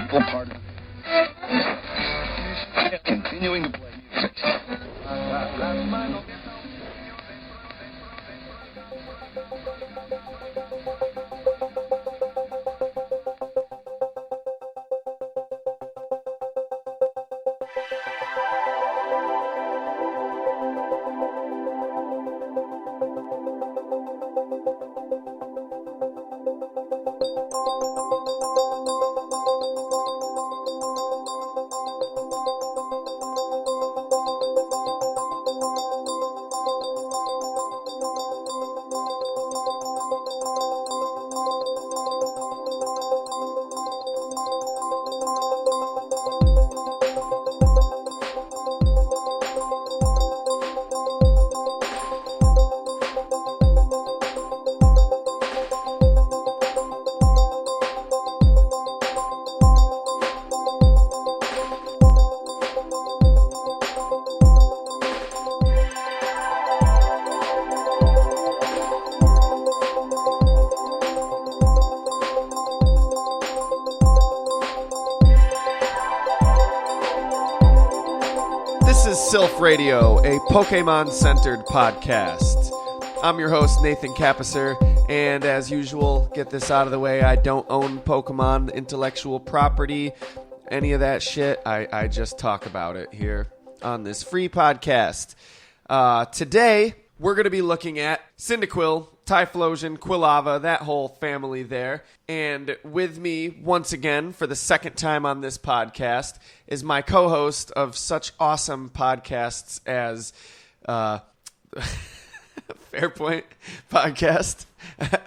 integral part of continuing to play music. Sylph Radio, a Pokemon-centered podcast. I'm your host, Nathan Kappesser, and as usual, get this out of the way, I don't own Pokemon intellectual property, any of that shit. I just talk about it here on this free podcast. Today, we're going to be looking at Cyndaquil, Typhlosion, Quilava, that whole family there. And with me, once again, for the second time on this podcast, is my co-host of such awesome podcasts as Fairpoint Podcast.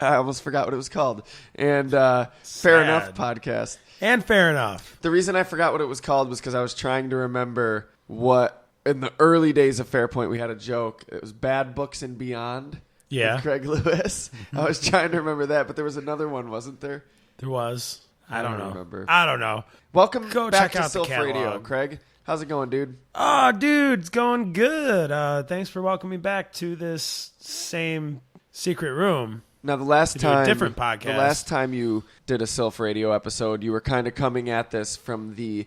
I almost forgot what it was called. And Fair Enough Podcast. And Fair Enough. The reason I forgot what it was called was because I was trying to remember what, in the early days of Fairpoint, we had a joke. It was Bad Books and Beyond. Yeah. With Craig Lewis. I was trying to remember that, but there was another one, wasn't there? There was. I don't know. Remember. I don't know. Welcome Go back check to out the Sylph Radio, catalog. Craig. How's it going, dude? Oh, dude, it's going good. Thanks for welcoming me back to this same secret room. Now, the last do a time, different podcast. The last time you did a Sylph Radio episode, you were kind of coming at this from the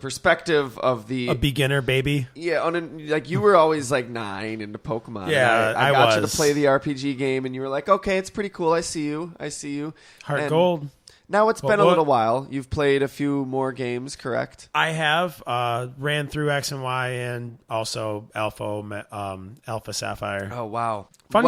perspective of the A beginner, baby. Yeah, like you were always like 9 into Pokemon. Yeah, I got you was. to play the RPG game, and you were like, "Okay, it's pretty cool. I see you. Heart And Gold. Now it's been a little while. You've played a few more games, correct? I have ran through X and Y and also Alpha Sapphire. Oh wow, Fun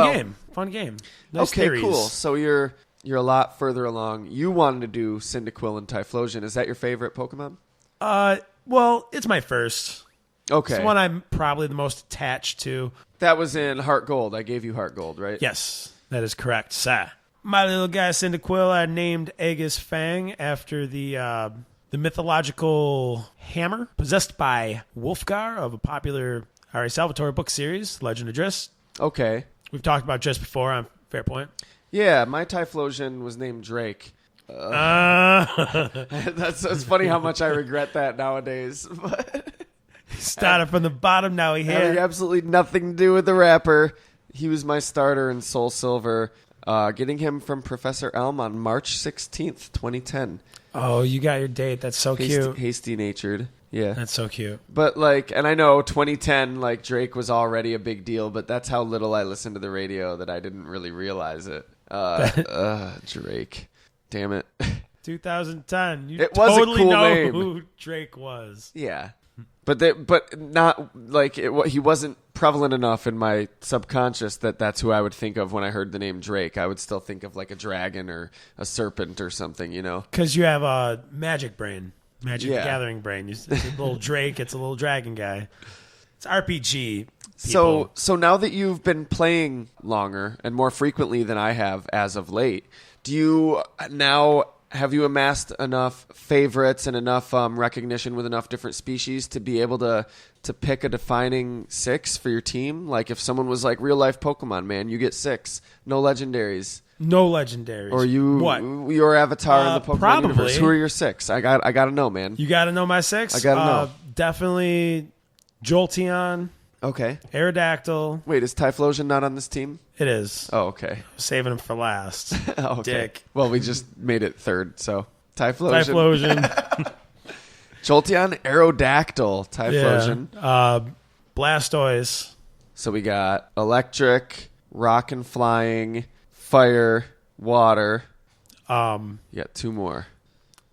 game. Nice okay, theories. cool. So you're a lot further along. You wanted to do Cyndaquil and Typhlosion. Is that your favorite Pokemon? Well, it's my first. Okay. It's the one I'm probably the most attached to. That was in Heart Gold. I gave you Heart Gold, right? Yes, that is correct, sir. My little guy Cyndaquil, I named Aegis Fang after the mythological hammer possessed by Wolfgar of a popular R.A. Salvatore book series, Legend of Driss. Okay. We've talked about Driss before on Fairpoint. Yeah, my Typhlosion was named Drake. It's funny how much I regret that nowadays. Started from the bottom, now he Having here. absolutely nothing to do with the rapper. He was my starter in Soul Silver. Getting him from Professor Elm on March 16th, 2010. Oh, you got your date. That's so cute. Hasty-natured. Yeah. That's so cute. But, and I know 2010, Drake was already a big deal, but that's how little I listened to the radio that I didn't really realize it. Drake. Damn it. 2010. You It was a totally cool know name. who Drake was. Yeah. But not he wasn't prevalent enough in my subconscious that's who I would think of when I heard the name Drake. I would still think of a dragon or a serpent or something, you know? Because you have a magic brain, Magic Yeah. Gathering brain. It's a little Drake. It's a little dragon guy. It's RPG. So now that you've been playing longer and more frequently than I have as of late, have you amassed enough favorites and enough recognition with enough different species to be able to pick a defining 6 for your team? Like if someone was like real life Pokemon, man, you get 6, no legendaries. No legendaries. Or your avatar in the Pokemon probably. universe. Who are your 6? I got to know, man. You got to know my 6? I got to know. Definitely Jolteon, Okay. Aerodactyl. Wait, is Typhlosion not on this team? It is. Oh, okay. Saving him for last. Okay. Dick. Well, we just made it third, so Typhlosion. Typhlosion. Jolteon, Aerodactyl, Typhlosion. Yeah. Blastoise. So we got electric, rock and flying, fire, water. You got two more.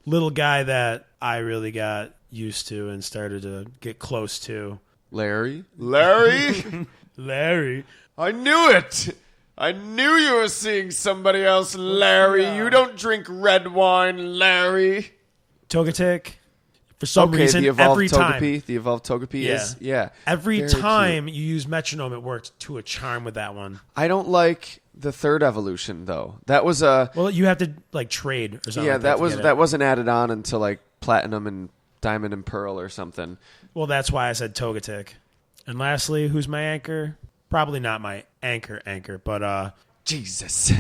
Little guy that I really got used to and started to get close to. Larry? Larry. I knew it! I knew you were seeing somebody else, Larry. Yeah. You don't drink red wine, Larry. Togetic. For some reason, the evolved every time. The evolved Togepi is, yeah. Every Very time cute. you use Metronome, it worked to a charm with that one. I don't like the third evolution, though. That was a... Well, you have to, like, trade or something. Yeah, like that wasn't added on until, like, Platinum and Diamond and Pearl or something. Well, that's why I said Togetic. And lastly, who's my anchor? Probably not my anchor, but Jesus.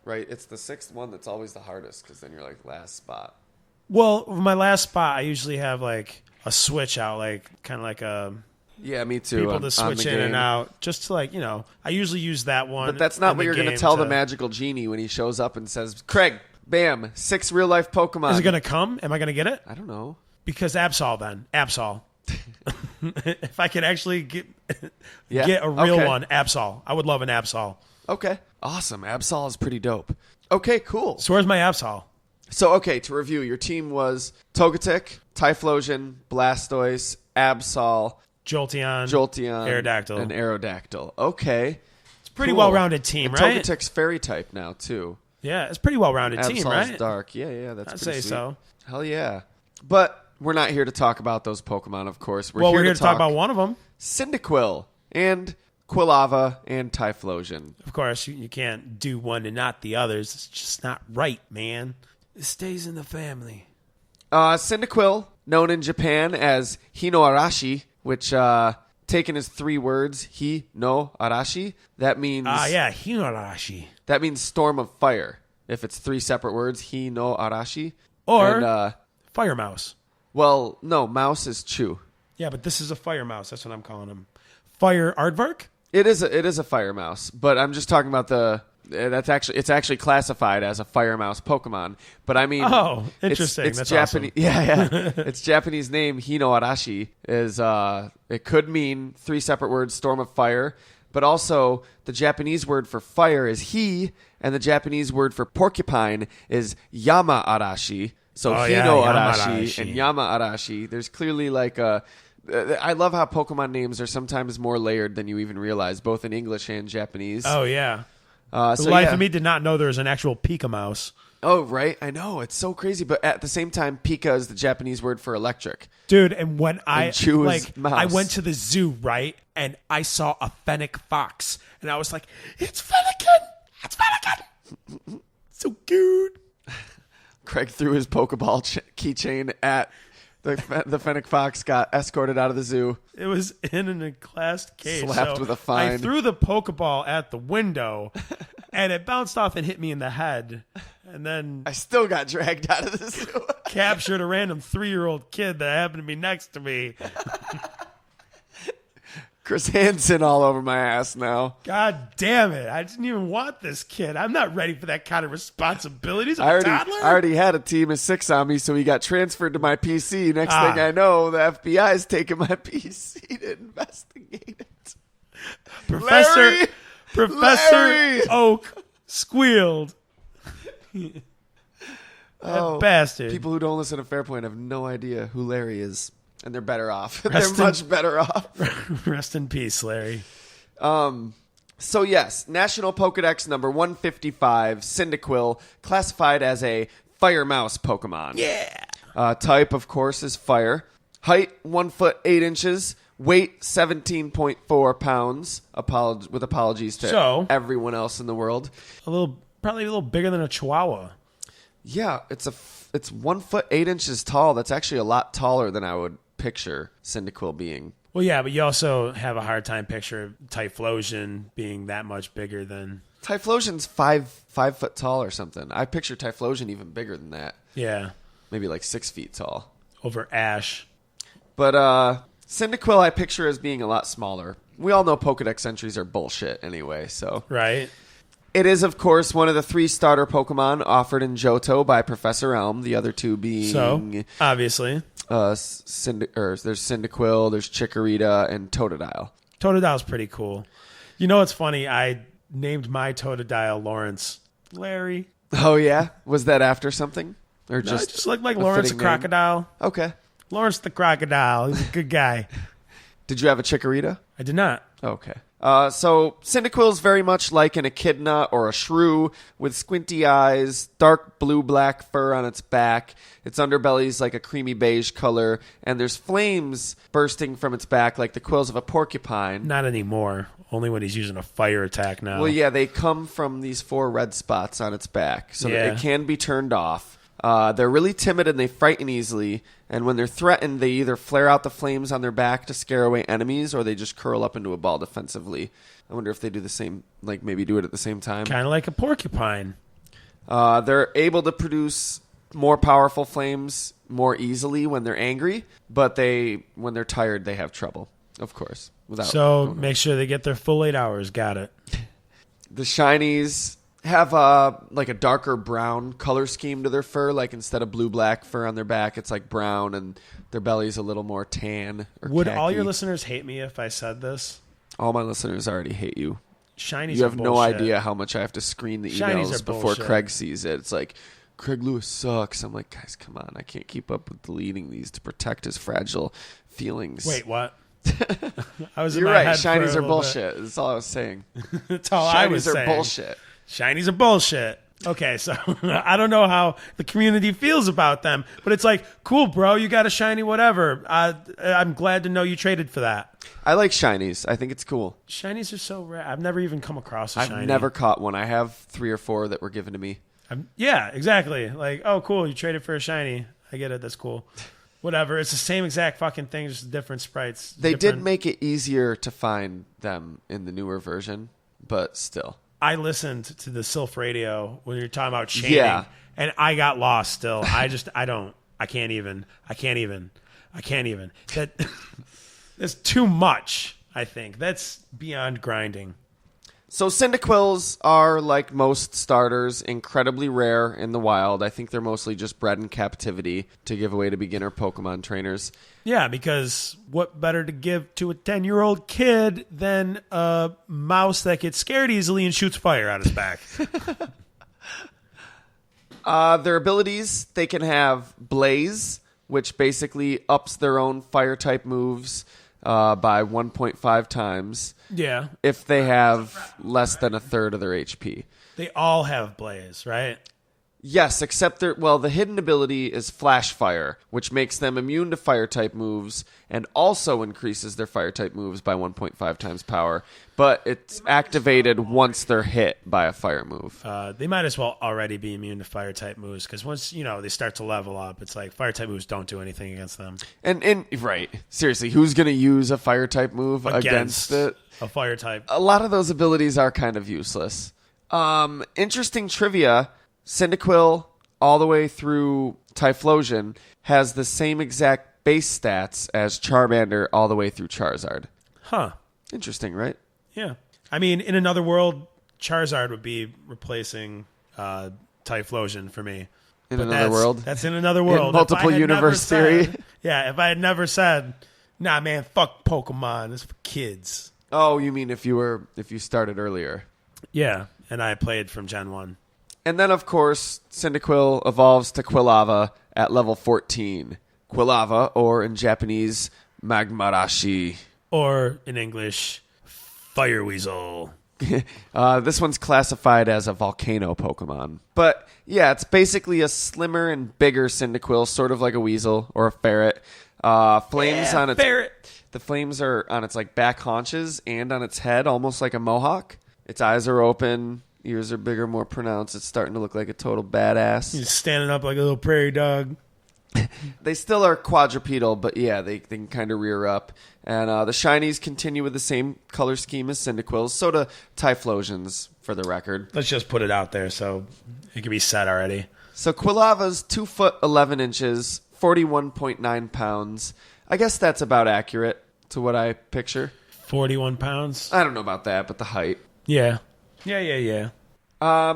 Right, it's the sixth one that's always the hardest because then you're like last spot. well, my last spot, I usually have like a switch out, like kind of like a Yeah, me too. people on to switch the in game. and out, just to like I usually use that one. But that's not in what the you're going to game tell the magical genie when he shows up and says, Craig, bam, 6 real life Pokemon. Is it gonna come? Am I gonna get it? I don't know. Because Absol, then Absol. If I could actually get Yeah, a real okay. one, Absol. I would love an Absol. Okay, awesome. Absol is pretty dope. Okay, cool. So where's my Absol? So, okay, to review, your team was Togetic, Typhlosion, Blastoise, Absol, Jolteon, Aerodactyl. and Aerodactyl. Okay. It's a pretty Cool. well-rounded team, And right? Togetic's fairy type now, too. Yeah, it's a pretty well-rounded team, Absol's right? dark. Yeah, that's I'd pretty say sweet. so. Hell yeah. But we're not here to talk about those Pokemon, of course. We're here to talk about one of them. Cyndaquil and Quilava and Typhlosion. Of course, you can't do one and not the others. It's just not right, man. It stays in the family. Cyndaquil, known in Japan as Hino Arashi, which, taken as 3 words, Hi no Arashi, that means... Hinorashi. That means storm of fire. If it's 3 separate words, Hi no Arashi. Or And, Fire Mouse. well, no, mouse is Chew. Yeah, but this is a Fire Mouse. That's what I'm calling him. Fire Aardvark? It is a fire mouse, but I'm just talking about it's actually classified as a fire mouse Pokemon. But I mean, Oh, interesting. It's That's Japanese. awesome. Yeah. Its Japanese name Hino Arashi is it could mean 3 separate words, storm of fire, but also the Japanese word for fire is hi, and the Japanese word for porcupine is Yama Arashi. So Hino Arashi and Yama Arashi. There's clearly like a. I love how Pokemon names are sometimes more layered than you even realize, both in English and Japanese. Oh, yeah. So The life yeah. of me did not know there was an actual Pika Mouse. Oh, right. I know. It's so crazy. But at the same time, Pika is the Japanese word for electric. Dude, and when Chew is mouse. I went to the zoo, right? And I saw a fennec fox. And I was like, it's Fennekin! It's Fennekin! So cute. Craig threw his Pokeball keychain at the Fennec Fox, got escorted out of the zoo. It was in an enclosed cage. Slapped so with a fine. I threw the Pokeball at the window, and it bounced off and hit me in the head. And then I still got dragged out of the zoo. captured a random 3-year-old kid that happened to be next to me. Chris Hansen all over my ass now. God damn it. I didn't even want this kid. I'm not ready for that kind of responsibilities. I I'm a toddler. already had a team of 6 on me, so he got transferred to my PC. Next thing I know, the FBI's taking my PC to investigate it. Professor Larry! Oak squealed. Oh, bastard. People who don't listen to Fairpoint have no idea who Larry is, and they're better off. Rest They're in- much better off. Rest in peace, Larry. So yes, National Pokedex number 155, Cyndaquil, classified as a fire mouse Pokemon. Yeah. Type, of course, is fire. Height, 1 foot 8 inches. Weight, 17.4 pounds. With apologies to everyone else in the world. Probably a little bigger than a Chihuahua. Yeah, it's 1 foot 8 inches tall. That's actually a lot taller than I would picture Cyndaquil being. Well, yeah, but you also have a hard time picturing Typhlosion being that much bigger than... Typhlosion's 5 foot tall or something. I picture Typhlosion even bigger than that. Yeah. Maybe like 6 feet tall. Over Ash. But Cyndaquil I picture as being a lot smaller. We all know Pokedex entries are bullshit anyway, so... Right. It is, of course, one of the 3 starter Pokemon offered in Johto by Professor Elm, the other 2 being... So, obviously. there's Cyndaquil, there's Chikorita, and Totodile. Totodile's pretty cool. You know what's funny? I named my Totodile Lawrence. Larry. Oh, yeah? Was that after something? Or No, just looked like Lawrence the fitting name? Crocodile. Okay. Lawrence the Crocodile. He's a good guy. Did you have a Chikorita? I did not. Okay. So Cyndaquil is very much like an echidna or a shrew with squinty eyes, dark blue-black fur on its back. Its underbelly is like a creamy beige color, and there's flames bursting from its back like the quills of a porcupine. Not anymore. Only when he's using a fire attack now. Well, yeah, they come from these 4 red spots on its back, so that it can be turned off. They're really timid and they frighten easily, and when they're threatened, they either flare out the flames on their back to scare away enemies, or they just curl up into a ball defensively. I wonder if they do the same, like maybe do it at the same time. Kind of like a porcupine. They're able to produce more powerful flames more easily when they're angry, but when they're tired, they have trouble, of course. So make sure they get their full 8 hours. Got it. The shinies have like a darker brown color scheme to their fur. Like instead of blue-black fur on their back, it's like brown, and their belly's a little more tan or Would khaki. all your listeners hate me if I said this? All my listeners already hate you. Shinies You are have no bullshit. idea how much I have to screen the Shinies emails are before bullshit. Craig sees it. It's like, Craig Lewis sucks. I'm like, guys, come on. I can't keep up with deleting these to protect his fragile feelings. Wait, what? I was You're in my right. head for a Shinies are little bullshit. That's all I was saying. bit. That's all I was Shinies are saying. bullshit. Shinies are bullshit. Okay, so I don't know how the community feels about them, but it's like, cool, bro, you got a shiny whatever. I'm glad to know you traded for that. I like shinies. I think it's cool. Shinies are so rare. I've never even come across a shiny. I've never caught one. I have 3 or 4 that were given to me. Yeah, exactly. Like, oh, cool, you traded for a shiny. I get it. That's cool. Whatever. It's the same exact fucking thing, just different sprites. They different... did make it easier to find them in the newer version, but still. I listened to the Sylph radio when you're talking about chaining, Yeah. and I got lost still. I can't even. That's too much, I think. That's beyond grinding. So Cyndaquils are, like most starters, incredibly rare in the wild. I think they're mostly just bred in captivity to give away to beginner Pokemon trainers. Yeah, because what better to give to a 10-year-old kid than a mouse that gets scared easily and shoots fire out his back? Their abilities, they can have Blaze, which basically ups their own fire-type moves by 1.5 times. Yeah. If they have less than a third of their HP. They all have Blaze, right? Yes, except the hidden ability is Flash Fire, which makes them immune to fire-type moves and also increases their fire-type moves by 1.5 times power, but it's activated once they're hit by a fire move. They might as well already be immune to fire-type moves, because once, they start to level up, it's like fire-type moves don't do anything against them. And right, seriously, who's going to use a fire-type move against it? A fire-type. A lot of those abilities are kind of useless. Interesting trivia... Cyndaquil, all the way through Typhlosion, has the same exact base stats as Charmander all the way through Charizard. Huh. Interesting, right? Yeah. I mean, in another world, Charizard would be replacing Typhlosion for me. In another world? That's in another world. In multiple universe theory? Yeah, if I had never said, nah, man, fuck Pokemon. It's for kids. Oh, you mean if you started earlier? Yeah, and I played from Gen 1. And then, of course, Cyndaquil evolves to Quilava at level 14. Quilava, or in Japanese, Magmarashi. Or, in English, Fire Weasel. This one's classified as a volcano Pokemon. But, yeah, it's basically a slimmer and bigger Cyndaquil, sort of like a weasel or a ferret. Flames on its... ferret! The flames are on its back haunches and on its head, almost like a mohawk. Its eyes are open... Ears are bigger, more pronounced. It's starting to look like a total badass. He's standing up like a little prairie dog. They still are quadrupedal, but yeah, they can kind of rear up. And the shinies continue with the same color scheme as Cyndaquils. So do Typhlosions, for the record. Let's just put it out there so it can be said already. So Quilava's 2 foot 11 inches, 41.9 pounds. I guess that's about accurate to what I picture. 41 pounds? I don't know about that, but the height. Yeah. Yeah.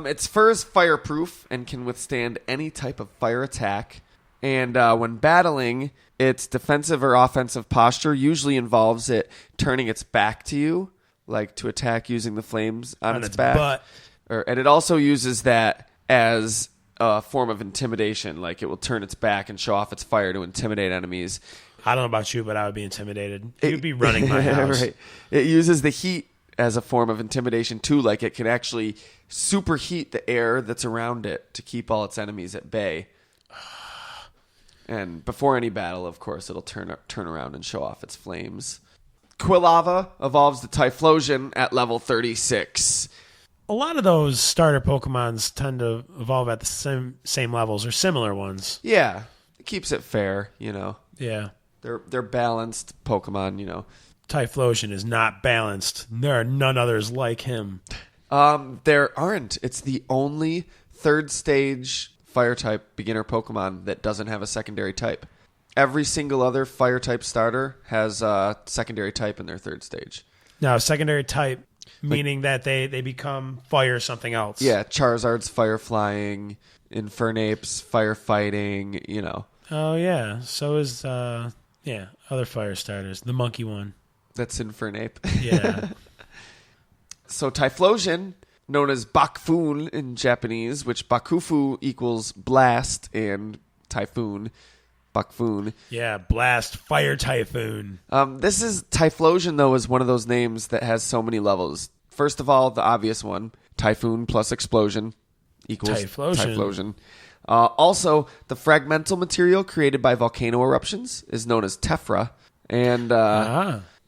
Its fur is fireproof and can withstand any type of fire attack. And when battling, its defensive or offensive posture usually involves it turning its back to you, like to attack using the flames on its back. Butt. And it also uses that as a form of intimidation. Like it will turn its back and show off its fire to intimidate enemies. I don't know about you, but I would be intimidated. You'd be running my house. Right. It uses the heat as a form of intimidation too. Like it can actually superheat the air that's around it to keep all its enemies at bay. And before any battle, of course, it'll turn around and show off its flames. Quilava evolves to Typhlosion at level 36. A lot of those starter Pokemons tend to evolve at the same levels or similar ones. Yeah, it keeps it fair, you know. Yeah. They're balanced Pokemon, you know. Typhlosion is not balanced. There are none others like him. There aren't. It's the only third stage fire type beginner Pokemon that doesn't have a secondary type. Every single other fire type starter has a secondary type in their third stage. Now, secondary type meaning that they become fire something else. Yeah, Charizard's fire flying, Infernape's fire fighting, you know. Oh yeah. So is other fire starters. The monkey one. That's Infernape. Yeah. So Typhlosion, known as Bakfun in Japanese, which Bakufu equals blast and typhoon, Bakfun. Yeah, blast, fire typhoon. This is Typhlosion, though, is one of those names that has so many levels. First of all, the obvious one, typhoon plus explosion equals Typhlosion. Also, the fragmental material created by volcano eruptions is known as tephra. And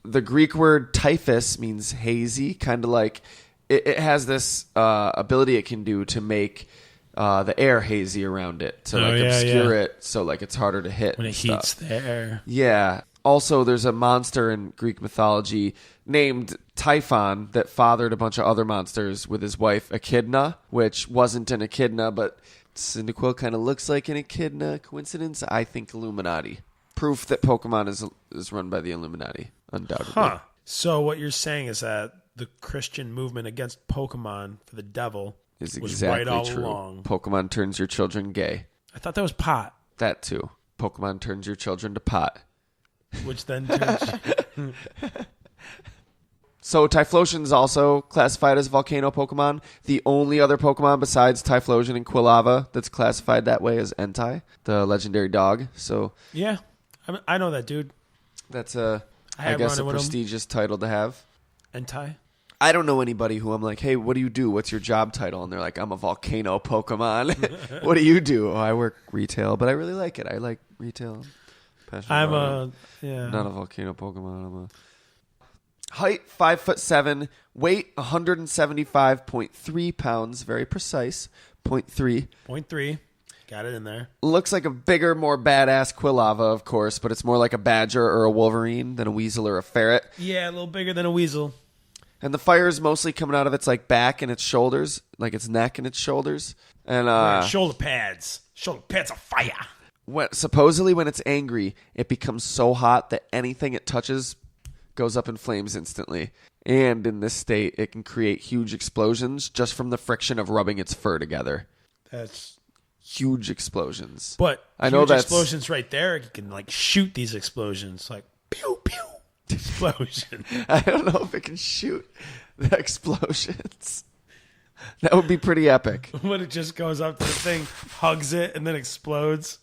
the Greek word typhus means hazy, kind of like it has this ability it can do to make the air hazy around it, to obscure it, so like it's harder to hit when it heats the air. Yeah. Also, there's a monster in Greek mythology named Typhon that fathered a bunch of other monsters with his wife Echidna, which wasn't an echidna, but Cyndaquil kind of looks like an echidna. Coincidence? I think Illuminati. Proof that Pokemon is run by the Illuminati, undoubtedly. Huh. So what you're saying is that the Christian movement against Pokemon for the devil is was exactly right all true. along. Pokemon turns your children gay. I thought that was pot. That too. Pokemon turns your children to pot. Which then turns... So Typhlosion is also classified as volcano Pokemon. The only other Pokemon besides Typhlosion and Quilava that's classified that way is Entei, the legendary dog. So yeah, I know that dude. That's I guess a prestigious title to have. Entei? I don't know anybody who I'm like, hey, what do you do? What's your job title? And they're like, I'm a volcano Pokemon. What do you do? Oh, I work retail, but I really like it. I like retail. Not a volcano Pokemon. I'm a height 5'7", weight 175.3 pounds, very precise. 0.3. 0.3. Got it in there. Looks like a bigger, more badass Quilava, of course, but it's more like a badger or a wolverine than a weasel or a ferret. Yeah, a little bigger than a weasel. And the fire is mostly coming out of its like back and its shoulders, like its neck and its shoulders. And shoulder pads. Shoulder pads are fire. Supposedly when it's angry, it becomes so hot that anything it touches goes up in flames instantly. And in this state, it can create huge explosions just from the friction of rubbing its fur together. That's huge explosions. But I know that's explosions right there. You can like shoot these explosions, like pew pew. Explosion. I don't know if it can shoot the explosions. That would be pretty epic. When it just goes up to the thing, hugs it, and then explodes.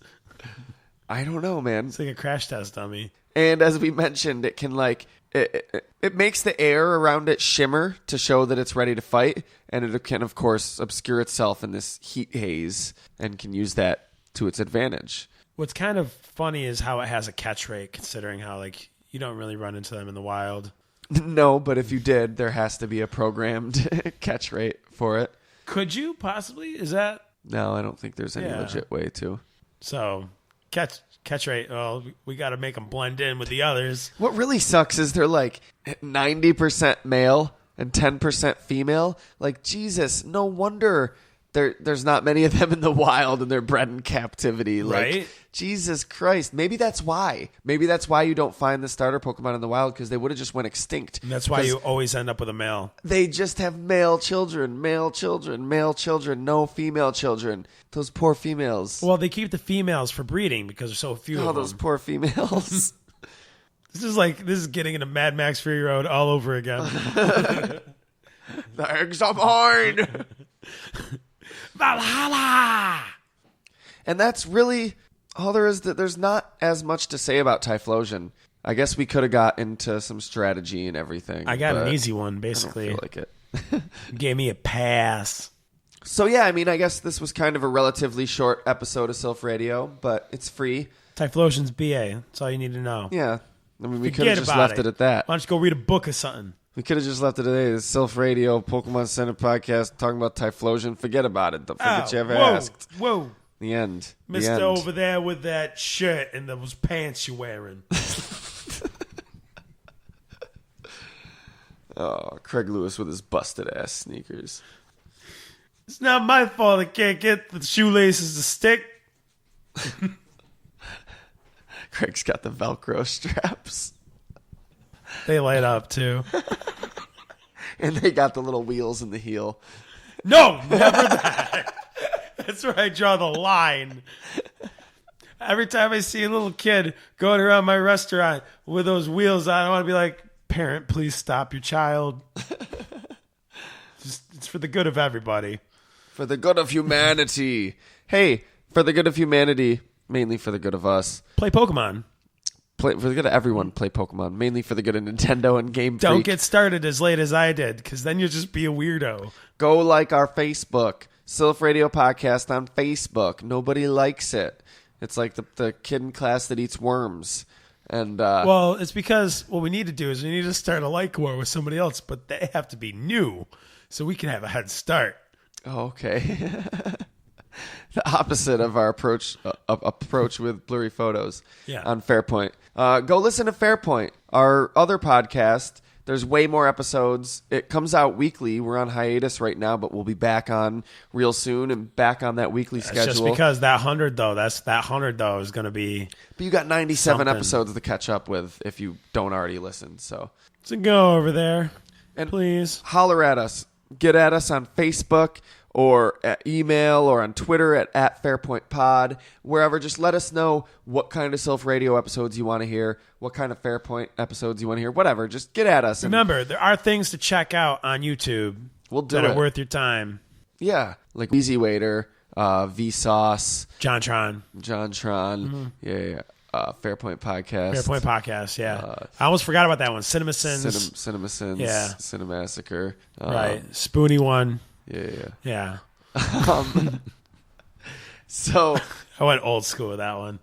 I don't know, man. It's like a crash test dummy. And as we mentioned, it can like it makes the air around it shimmer to show that it's ready to fight, and it can of course obscure itself in this heat haze and can use that to its advantage. What's kind of funny is how it has a catch rate, considering how like you don't really run into them in the wild. No, but if you did, there has to be a programmed catch rate for it. Could you possibly? Is that? No, I don't think there's any legit way to. So, catch rate, well, we got to make them blend in with the others. What really sucks is they're like 90% male and 10% female. Like, Jesus, no wonder there's not many of them in the wild, and they're bred in captivity. Like, Right? Jesus Christ. Maybe that's why. Maybe that's why you don't find the starter Pokemon in the wild, because they would have just went extinct. And that's why you always end up with a male. They just have male children, no female children. Those poor females. Well, they keep the females for breeding because there's so few Oh, of them. those poor females. This is getting into Mad Max Fury Road all over again. The eggs are mine. Valhalla! And that's really all there is. There's not as much to say about Typhlosion. I guess we could have got into some strategy and everything. I got an but easy one, I basically. don't feel like it. Gave me a pass. So yeah, I mean, I guess this was kind of a relatively short episode of Sylph Radio, but it's free. Typhlosion's BA. That's all you need to know. Yeah. I mean, we could Forget have just about left it at that. Why don't you go read a book or something? We could have just left it today. This Sylph Radio, Pokemon Center podcast, talking about Typhlosion. Forget about it. Don't forget you ever asked. Whoa. The end. The Mister end. over there with that shirt and those pants you're wearing. Oh, Craig Lewis with his busted ass sneakers. It's not my fault I can't get the shoelaces to stick. Craig's got the Velcro straps. They light up, too. And they got the little wheels in the heel. No, never that. That's where I draw the line. Every time I see a little kid going around my restaurant with those wheels on, I want to be like, parent, please stop your child. It's for the good of everybody. For the good of humanity. Hey, for the good of humanity, mainly for the good of us. Play Pokemon. For the good of everyone, play Pokemon. Mainly for the good of Nintendo and Game Freak. Don't get started as late as I did, because then you'll just be a weirdo. Go like our Facebook. Sylph Radio Podcast on Facebook. Nobody likes it. It's like the kid in class that eats worms. And well, it's because what we need to do is we need to start a like war with somebody else, but they have to be new, so we can have a head start. Oh, okay. The opposite of our approach with blurry photos on Fairpoint. Go listen to Fairpoint, our other podcast. There's way more episodes. It comes out weekly. We're on hiatus right now, but we'll be back on real soon and back on that weekly schedule. Just because that 100 though is going to be. But you got 97 something. episodes to catch up with if you don't already listen. So go over there, and please holler at us. Get at us on Facebook or at email or on Twitter at FairpointPod, wherever. Just let us know what kind of Sylph Radio episodes you want to hear, what kind of Fairpoint episodes you want to hear, whatever. Just get at us. Remember, there are things to check out on YouTube that are worth your time. Yeah, like Easy Waiter, Vsauce, JonTron. Mm-hmm. Yeah. Fairpoint Podcast. Yeah. I almost forgot about that one. CinemaSins. CinemaSins. Yeah. Cinemassacre. Right. Spoony one. Yeah. So I went old school with that one.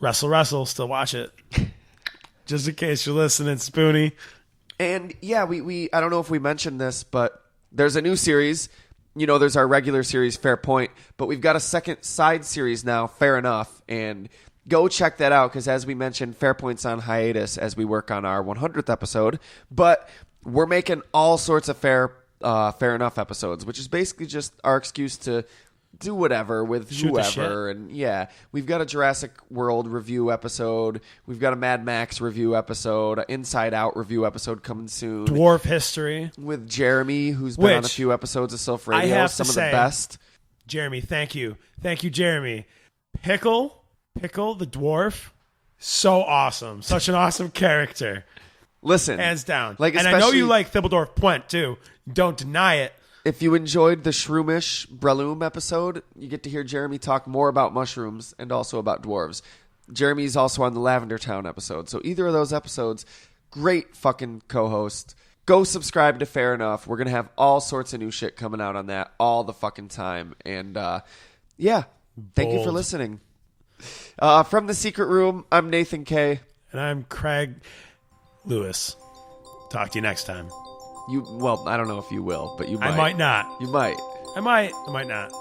Wrestle, still watch it. Just in case you're listening, Spoony. And yeah, we I don't know if we mentioned this, but there's a new series. You know, there's our regular series, Fairpoint, but we've got a second side series now, Fair Enough, and go check that out, because as we mentioned, Fairpoint's on hiatus as we work on our 100th episode, but we're making all sorts of Fair Enough episodes, which is basically just our excuse to do whatever with whoever. And yeah, we've got a Jurassic World review episode, we've got a Mad Max review episode, an Inside Out review episode coming soon, Dwarf History with Jeremy, who's been on a few episodes of Sylph Radio. I have some to of say, the best. Jeremy, thank you Jeremy. Pickle the dwarf, so awesome, such an awesome character. Listen, hands down. And I know you like Thibbledorf Puent too. Don't deny it. If you enjoyed the Shroomish Breloom episode, you get to hear Jeremy talk more about mushrooms and also about dwarves. Jeremy's also on the Lavender Town episode. So either of those episodes, great fucking co-host. Go subscribe to Fair Enough. We're going to have all sorts of new shit coming out on that all the fucking time. And yeah, thank you for listening. From the Secret Room, I'm Nathan K. And I'm Craig Lewis. Talk to you next time. Well, I don't know if you will, but you might. I might not. You might. I might not.